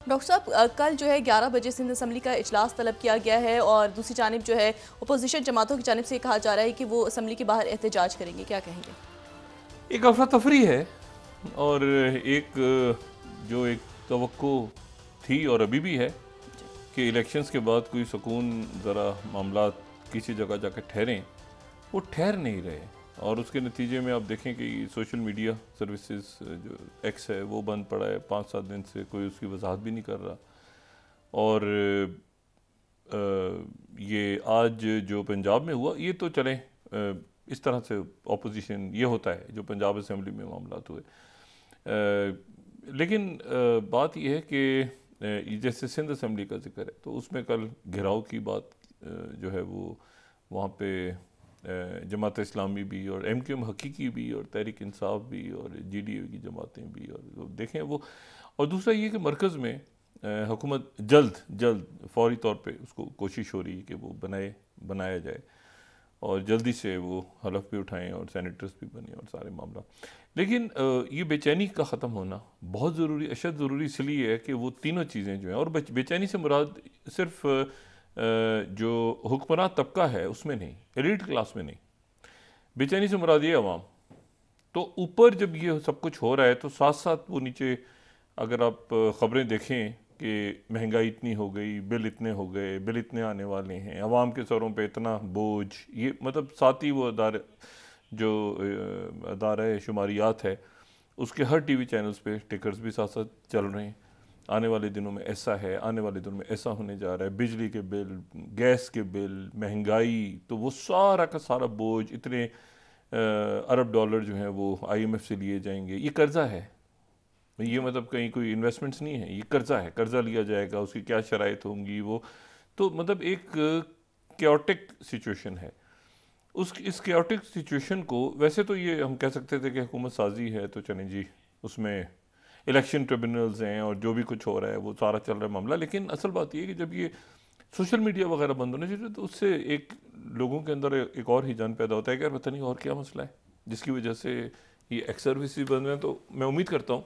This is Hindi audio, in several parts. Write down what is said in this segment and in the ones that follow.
डॉक्टर साहब, कल जो है 11 बजे सिंध असम्बली का इजलास तलब किया गया है और दूसरी जानिब जो है अपोजिशन जमातों की जानिब से कहा जा रहा है कि वो असम्बली के बाहर एहतजाज करेंगे, क्या कहेंगे? एक अफरा तफरी है और एक जो एक तवक्को थी और अभी भी है कि इलेक्शंस के बाद कोई सुकून ज़रा मामला किसी जगह जाकर ठहरें, वो ठहर नहीं रहे। और उसके नतीजे में आप देखें कि सोशल मीडिया सर्विसेज जो एक्स है वो बंद पड़ा है, 5-7 दिन से कोई उसकी वजाहत भी नहीं कर रहा। और ये आज जो पंजाब में हुआ ये तो चलें, इस तरह से ऑपोजिशन ये होता है जो पंजाब असेंबली में मामला हुए। लेकिन बात यह है कि जैसे सिंध असेंबली का जिक्र है तो उसमें कल घिराव की बात जो है वो वहाँ पे जमात इस्लामी भी और MQM हकीकी भी और तहरीक इंसाफ भी और GDA की जमातें भी और देखें वो। और दूसरा ये कि मरकज़ में हुकूमत जल्द फौरी तौर पे उसको कोशिश हो रही है कि वो बनाया जाए और जल्दी से वो हलफ भी उठाएं और सेनेटर्स भी बने और सारे मामला। लेकिन ये बेचैनी का ख़त्म होना बहुत ज़रूरी, अशद ज़रूरी इसलिए है कि वो तीनों चीज़ें जो हैं, और बेचैनी से मुराद सिर्फ जो हुक्मरान तबका है उसमें नहीं, एलीट क्लास में नहीं, बेचैनी से मुराद ये अवाम। तो ऊपर जब ये सब कुछ हो रहा है तो साथ साथ वो नीचे अगर आप ख़बरें देखें कि महंगाई इतनी हो गई, बिल इतने हो गए, बिल इतने आने वाले हैं, अवाम के सरों पे इतना बोझ, ये मतलब साथ ही वो अदारे जो अदारा शुमारियात है उसके हर TV चैनल्स पे टिकर्स भी साथ साथ चल रहे हैं। आने वाले दिनों में ऐसा है, आने वाले दिनों में ऐसा होने जा रहा है, बिजली के बिल, गैस के बिल, महंगाई, तो वो सारा का सारा बोझ, इतने अरब डॉलर जो हैं वो IMF से लिए जाएंगे। ये कर्जा है, ये मतलब कहीं कोई इन्वेस्टमेंट्स नहीं है, ये कर्जा है, कर्जा लिया जाएगा, उसकी क्या शराइत होंगी वो। तो मतलब एक क्योटिक सिचुएशन है। उस इस क्योटिक सिचुएशन को वैसे तो ये हम कह सकते थे कि हुकूमत साजी है तो चलें जी, उसमें इलेक्शन ट्रिब्यूनल्स हैं और जो भी कुछ हो रहा है वो सारा चल रहा है मामला। लेकिन असल बात ये है कि जब ये सोशल मीडिया वगैरह बंद होने चाहिए तो उससे एक लोगों के अंदर एक और ही जान पैदा होता है कि यार पता नहीं और क्या मसला है जिसकी वजह से ये एक्स सर्विसेज बंद हैं। तो मैं उम्मीद करता हूँ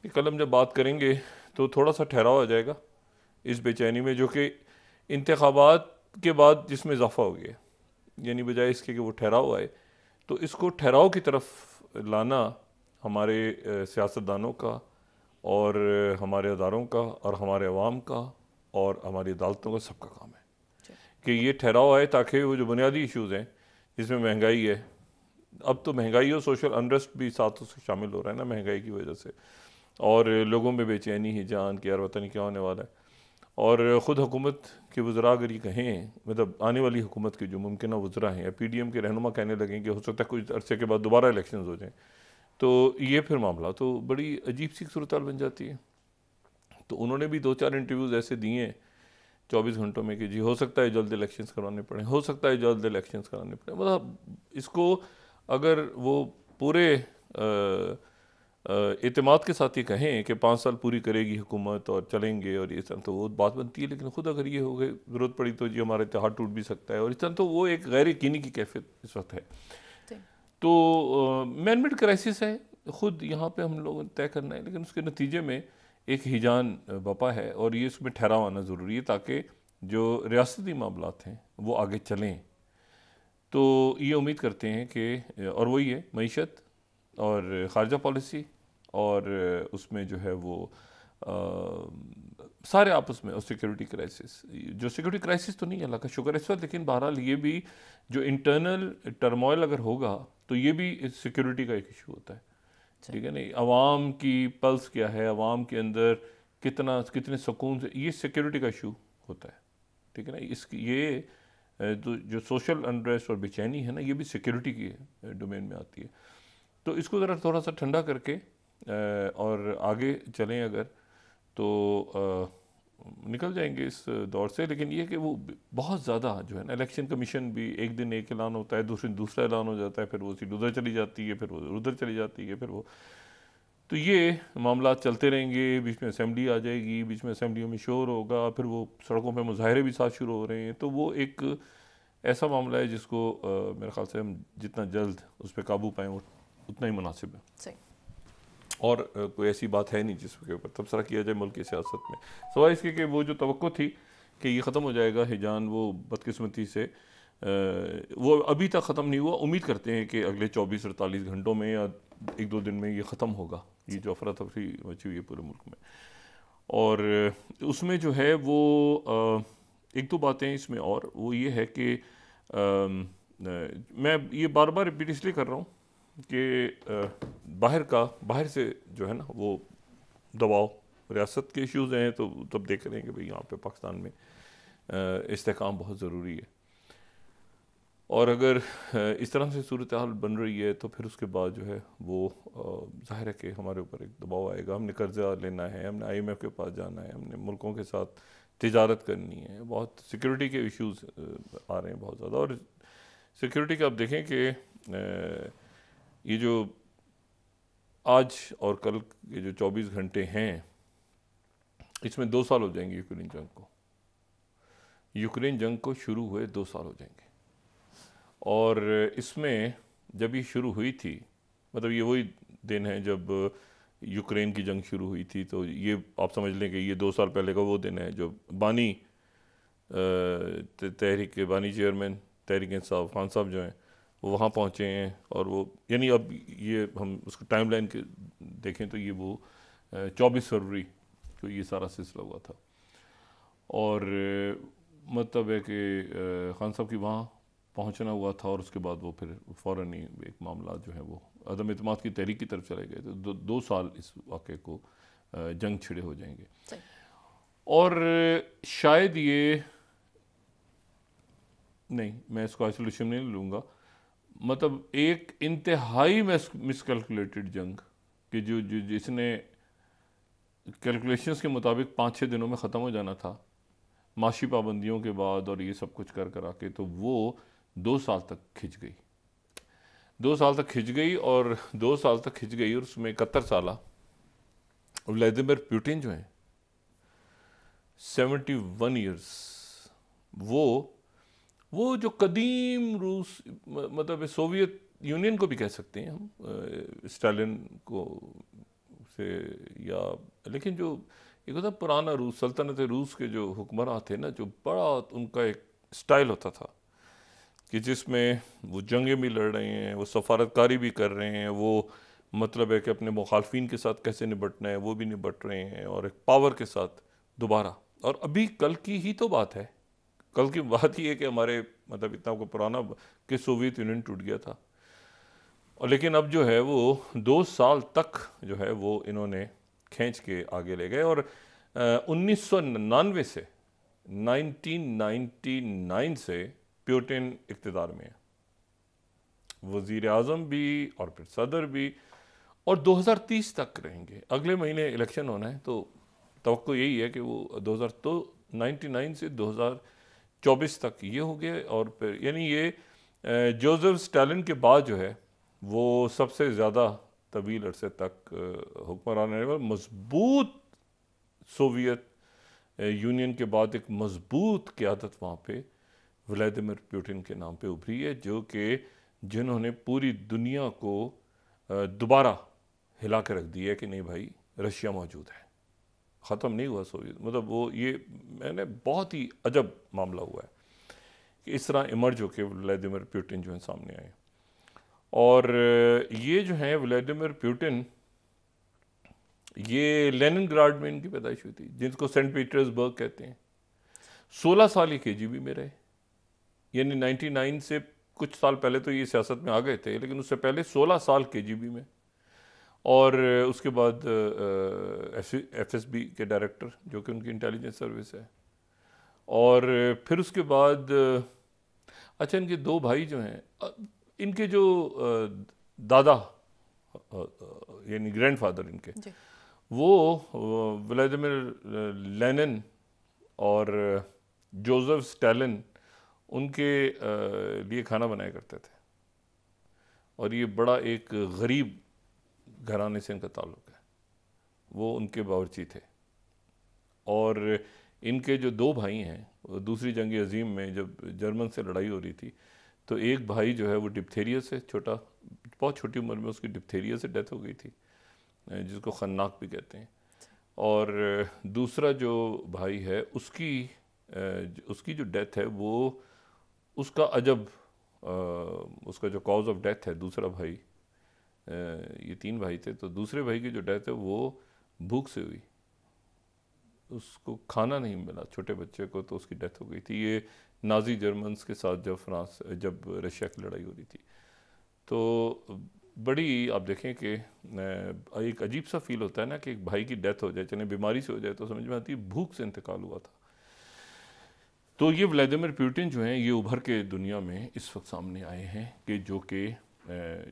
कि कल हम जब बात करेंगे तो थोड़ा सा ठहराव आ जाएगा इस बेचैनी में, जो कि इंतखाबात के बाद जिसमें इजाफा हो गया, यानी बजाय इसके कि वो ठहराव आए तो इसको ठहराव की तरफ लाना हमारे सियासतदानों का और हमारे अदारों का और हमारे अवाम का और हमारी अदालतों का सबका काम है कि ये ठहराव आए ताकि वो जो बुनियादी इश्यूज़ हैं जिसमें महंगाई है, अब तो महंगाई और सोशल अनरेस्ट भी साथ उससे शामिल हो रहा है ना महंगाई की वजह से, और लोगों में बेचैनी है जान कि यार पता नहीं क्या होने वाला है। और ख़ुद हुकूमत के वज़रा अगर ये कहें, मतलब आने वाली हुकूमत के जो मुमकिन वज़रा हैं या PDM के रहनुमा कहने लगें कि हो सकता है कुछ अरसे के बाद दोबारा इलेक्शन हो जाएँ, तो ये फिर मामला तो बड़ी अजीब सी सूरत बन जाती है। तो उन्होंने भी 2-4 इंटरव्यूज़ ऐसे दिए हैं 24 घंटों में कि जी हो सकता है जल्द इलेक्शंस करवाने पड़े, हो सकता है जल्द इलेक्शंस कराने पड़े। मतलब इसको अगर वो पूरे एतमाद के साथ ये कहें कि 5 साल पूरी करेगी हुकूमत और चलेंगे और ये सब, तो वो बात बनती है। लेकिन खुद अगर ये हो गए ज़रूरत पड़ी तो जी हमारा इत्तेहाद टूट भी सकता है और इस तरह, तो वो एक गैर यकीनी की कैफियत इस वक्त है। तो मैन मेड क्राइसिस है, ख़ुद यहाँ पे हम लोग तय करना है, लेकिन उसके नतीजे में एक हिजान बपा है और ये इसमें ठहराव आना ज़रूरी है ताकि जो रियासती मामलात हैं वो आगे चलें। तो ये उम्मीद करते हैं कि और वही है मईशत और ख़ारजा पॉलिसी और उसमें जो है वो सारे आपस में, और सिक्योरिटी क्राइसिस, जो सिक्योरिटी क्राइसिस तो नहीं है अल्लाह का शुक्र इस वक्त, लेकिन बहरहाल ये भी जो इंटरनल टर्मोइल अगर होगा तो ये भी सिक्योरिटी का एक इशू होता है। ठीक है नहीं, अवाम की पल्स क्या है, अवाम के अंदर कितने सुकून से, ये सिक्योरिटी का इशू होता है। ठीक है ना, इसकी ये जो सोशल अनरेस्ट और बेचैनी है ना, ये भी सिक्योरिटी की डोमेन में आती है। तो इसको ज़रा थोड़ा सा ठंडा करके और आगे चलें अगर तो निकल जाएंगे इस दौर से। लेकिन ये कि वो बहुत ज़्यादा जो है ना, इलेक्शन कमीशन भी एक दिन एक ऐलान होता है, दूसरे दिन दूसरा ऐलान हो जाता है, फिर वो सीट उधर चली जाती है, फिर वो उधर चली जाती है, फिर वो, तो ये मामला चलते रहेंगे। बीच में असेंबली आ जाएगी, बीच में असेंबलियों में शोर होगा, फिर वो सड़कों पे मुजाहरे भी साथ शुरू हो रहे हैं। तो वो एक ऐसा मामला है जिसको मेरे ख्याल से हम जितना जल्द उस पर काबू पाएँ वो उतना ही मुनासिब है। सही। और कोई ऐसी बात है नहीं जिसके ऊपर तबसरा किया जाए मुल्क की सियासत में, सवाल इसके कि वो जो तवक्को थी कि ये ख़त्म हो जाएगा हिजान, वो बदकिस्मती से वो अभी तक ख़त्म नहीं हुआ। उम्मीद करते हैं कि अगले 24-48 घंटों में या 1-2 दिन में ये ख़त्म होगा, ये जो अफरा तफरी मची हुई है पूरे मुल्क में। और उसमें जो है वो एक दो बातें इसमें, और वो ये है कि मैं ये बार बार रिपीट इसलिए कर रहा हूँ कि बाहर से जो है ना वो दबाव, रियासत के इश्यूज़ हैं तो तब देख रहे हैं कि भाई यहाँ पे पाकिस्तान में इस्तेहकाम बहुत ज़रूरी है। और अगर इस तरह से सूरत हाल बन रही है तो फिर उसके बाद जो है वो ज़ाहिर है कि हमारे ऊपर एक दबाव आएगा। हमने कर्जा लेना है, हमने IMF के पास जाना है, हमने मुल्कों के साथ तिजारत करनी है, बहुत सिक्योरिटी के इश्यूज़ आ रहे हैं बहुत ज़्यादा। और सिक्योरिटी का आप देखें कि ये जो आज और कल ये जो 24 घंटे हैं, इसमें 2 साल हो जाएंगे यूक्रेन जंग को। यूक्रेन जंग को शुरू हुए 2 साल हो जाएंगे। और इसमें जब ये शुरू हुई थी, मतलब ये वही दिन है जब यूक्रेन की जंग शुरू हुई थी, तो ये आप समझ लें कि ये 2 साल पहले का वो दिन है जो बानी तहरीक के बानी चेयरमैन तहरीक इंसाफ खान साहब जो हैं वो वहाँ पहुँचे हैं। और वो यानी अब ये हम उसको टाइम लाइन के देखें तो ये वो 24 फरवरी को ये सारा सिलसिला हुआ था। और मतलब है कि खान साहब की वहाँ पहुँचना हुआ था और उसके बाद वो फिर फ़ौरन ही एक मामला जो है वो अदम एतमाद की तहरीक की तरफ चले गए। तो 2 साल इस वाक़े को जंग छिड़े हो जाएंगे। और शायद ये नहीं, मैं इसको आइसोलेशन नहीं लूँगा, मतलब एक इंतहाई मिसकैलकुलेटेड जंग कि जो जिसने कैलकुलेशंस के मुताबिक 5-6 दिनों में ख़त्म हो जाना था, माशी पाबंदियों के बाद और ये सब कुछ कर के, तो वो 2 साल तक खिंच गई। 2 साल तक खिंच गई और 2 साल तक खिंच गई। और उसमें 71 साल व्लादिमीर पुतिन जो हैं 71 ईयर्स, वो जो कदीम रूस, मतलब सोवियत यूनियन को भी कह सकते हैं हम, स्टालिन को से, या लेकिन जो एक होता पुराना रूस, सल्तनत रूस के जो हुक्मरान थे ना, जो बड़ा उनका एक स्टाइल होता था कि जिसमें वो जंगें भी लड़ रहे हैं, वो सफारतकारी भी कर रहे हैं, वो मतलब है कि अपने मुखालफिन के साथ कैसे निपटना है वो भी निपट रहे हैं, और एक पावर के साथ दोबारा। और अभी कल की ही तो बात है, कल की बात ही है कि हमारे मतलब इतना को पुराना कि सोवियत यूनियन टूट गया था। और लेकिन अब जो है वो 2 साल तक जो है वो इन्होंने खींच के आगे ले गए। और 1999 से 1999 से पुतिन इक़्तिदार में है, वज़ीर आज़म भी और फिर सदर भी, और 2030 तक रहेंगे। अगले महीने इलेक्शन होना है, तो तवक्को यही है कि वो 1999 से 2024 तक ये हो गया। और फिर यानी ये जोसेफ स्टालिन के बाद जो है वो सबसे ज़्यादा तवील अरसे तक हुक्मरान रहने वाला मजबूत सोवियत यूनियन के बाद एक मजबूत क़यादत वहाँ पे व्लादिमीर पुतिन के नाम पे उभरी है, जो कि जिन्होंने पूरी दुनिया को दोबारा हिला के रख दिया है कि नहीं भाई रशिया मौजूद है, ख़त्म नहीं हुआ सोवियत। मतलब वो ये मैंने बहुत ही अजब मामला हुआ है कि इस तरह इमर्ज होकर व्लादिमीर पुतिन जो है सामने आए। और ये जो है व्लादिमीर पुतिन, ये लेनिनग्राड में इनकी पैदाइश हुई थी, जिसको सेंट पीटर्सबर्ग कहते हैं। 16 साल ये KGB में रहे, यानी 99 से कुछ साल पहले तो ये सियासत में आ गए थे, लेकिन उससे पहले 16 साल KGB में। और उसके बाद FSB के डायरेक्टर, जो कि उनकी इंटेलिजेंस सर्विस है। और फिर उसके बाद अच्छा, इनके 2 भाई जो हैं, इनके जो दादा यानी ग्रैंडफादर इनके, वो व्लादिमीर लेनिन और जोसेफ स्टालिन उनके लिए खाना बनाया करते थे। और ये बड़ा एक गरीब घराने से इनका ताल्लुक़ है, वो उनके बावर्ची थे। और इनके जो 2 भाई हैं, दूसरी जंग अजीम में जब जर्मन से लड़ाई हो रही थी, तो एक भाई जो है वो डिप्थेरिया से, बहुत छोटी उम्र में उसकी डिप्थेरिया से डेथ हो गई थी। जिसको खन्नाक भी कहते हैं, और दूसरा जो भाई है उसकी जो डेथ है वो उसका अजब उसका जो कॉज ऑफ डेथ है, दूसरा भाई, ये 3 भाई थे, तो दूसरे भाई की जो डेथ है वो भूख से हुई, उसको खाना नहीं मिला छोटे बच्चे को, तो उसकी डेथ हो गई थी। ये नाजी जर्मन्स के साथ जब रशिया की लड़ाई हो रही थी। तो बड़ी आप देखें कि एक अजीब सा फील होता है ना कि एक भाई की डेथ हो जाए, चाहे बीमारी से हो जाए, तो समझ में आती है भूख से इंतकाल हुआ था। तो ये व्लादिमीर पुतिन जो हैं, ये उभर के दुनिया में इस वक्त सामने आए हैं कि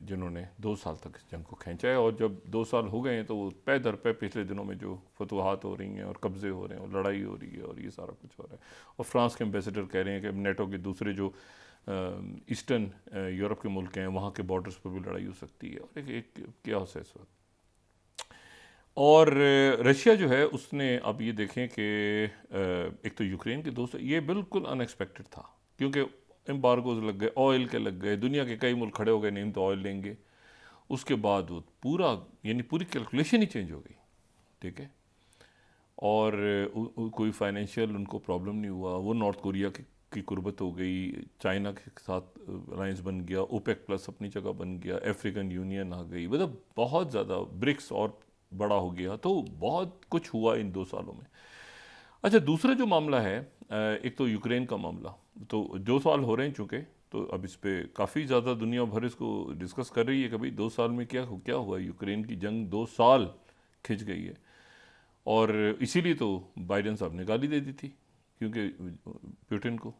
जिन्होंने 2 साल तक इस जंग को खींचा है, और जब 2 साल हो गए हैं तो वो पै दर पै पिछले दिनों में जो फतवाहात हो रही हैं और कब्ज़े हो रहे हैं और लड़ाई हो रही है और ये सारा कुछ हो रहा है, और फ्रांस के एम्बेसडर कह रहे हैं कि नेटो के दूसरे जो ईस्टर्न यूरोप के मुल्क हैं वहाँ के बॉर्डर्स पर भी लड़ाई हो सकती है, और एक क्यास है इस वक्त। और रशिया जो है उसने, अब ये देखें कि एक तो यूक्रेन के दोस्त, ये बिल्कुल अनएक्सपेक्टेड था, क्योंकि एम्बार्गोज लग गए, ऑयल के लग गए, दुनिया के कई मुल्क खड़े हो गए, नहीं तो ऑयल लेंगे। उसके बाद वो पूरी कैलकुलेशन ही चेंज हो गई, ठीक है। और कोई फाइनेंशियल उनको प्रॉब्लम नहीं हुआ, वो नॉर्थ कोरिया की कुर्बत हो गई, चाइना के साथ अलायंस बन गया, ओपेक प्लस अपनी जगह बन गया, अफ्रीकन यूनियन आ गई, मतलब बहुत ज़्यादा ब्रिक्स और बड़ा हो गया। तो बहुत कुछ हुआ इन 2 सालों में। अच्छा, दूसरा जो मामला है, एक तो यूक्रेन का मामला, तो 2 साल हो रहे हैं चूँकि, तो अब इस पर काफ़ी ज़्यादा दुनिया भर इसको डिस्कस कर रही है कि भाई 2 साल में क्या हुआ। यूक्रेन की जंग 2 साल खिंच गई है, और इसीलिए तो बाइडेन साहब ने गाली दे दी थी, क्योंकि पुतिन को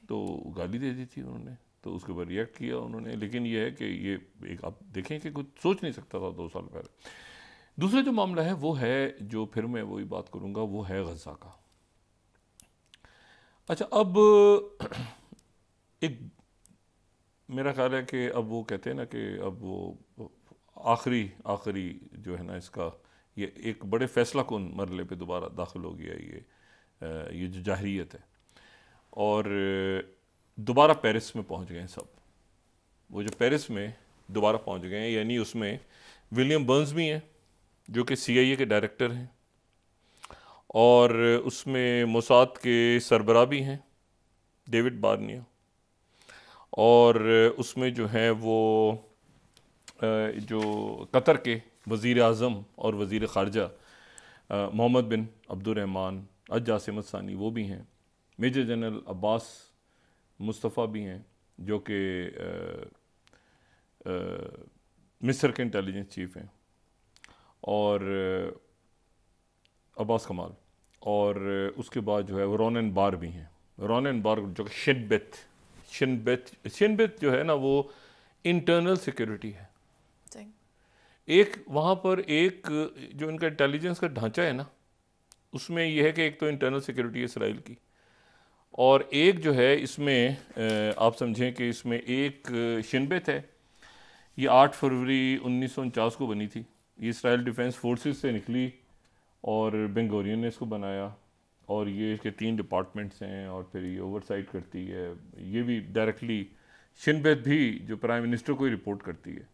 तो गाली दे दी थी उन्होंने, तो उसके ऊपर रिएक्ट किया उन्होंने। लेकिन ये है कि ये एक आप देखें कि कुछ सोच नहीं सकता था 2 साल पहले। दूसरा जो मामला है वो है, जो फिर मैं वही बात करूंगा, वो है गज़ा का। अच्छा, अब एक मेरा ख्याल है कि अब वो कहते हैं ना कि अब वो आखिरी जो है ना इसका, ये एक बड़े फैसला कौन मरले पे दोबारा दाखिल हो गया ये जो जाहिरियत है, और दोबारा पेरिस में पहुंच गए हैं सब। वो जो पेरिस में दोबारा पहुंच गए हैं, यानी उसमें विलियम बर्न्स भी हैं जो कि CIA के डायरेक्टर हैं, और उसमें मोसाद के सरबराह भी हैं डेविड बार्निया, और उसमें जो हैं वो जो कतर के वज़ीर आज़म और वज़ीर ख़ारजा मोहम्मद बिन अब्दुर्रहमान अज-जासिम अस-सानी वो भी हैं, मेजर जनरल अब्बास मुस्तफ़ा भी हैं जो कि मिस्र के इंटेलिजेंस चीफ हैं, और अब्बास कमाल, और उसके बाद जो है वो रोनन बार भी हैं। रोनन बार जो कि शिनबेत जो है ना, वो इंटरनल सिक्योरिटी है। एक वहाँ पर एक जो इनका इंटेलिजेंस का ढांचा है ना, उसमें यह है कि एक तो इंटरनल सिक्योरिटी है इसराइल की, और एक जो है इसमें आप समझें कि इसमें एक शिनबेत है। ये 8 फरवरी 1949 को बनी थी। ये इसराइल डिफेंस फोर्सेस से निकली और बेंगोरियन ने इसको बनाया, और ये इसके 3 डिपार्टमेंट्स हैं, और फिर ये ओवरसाइट करती है। ये भी डायरेक्टली शिनबेत भी जो प्राइम मिनिस्टर को ही रिपोर्ट करती है।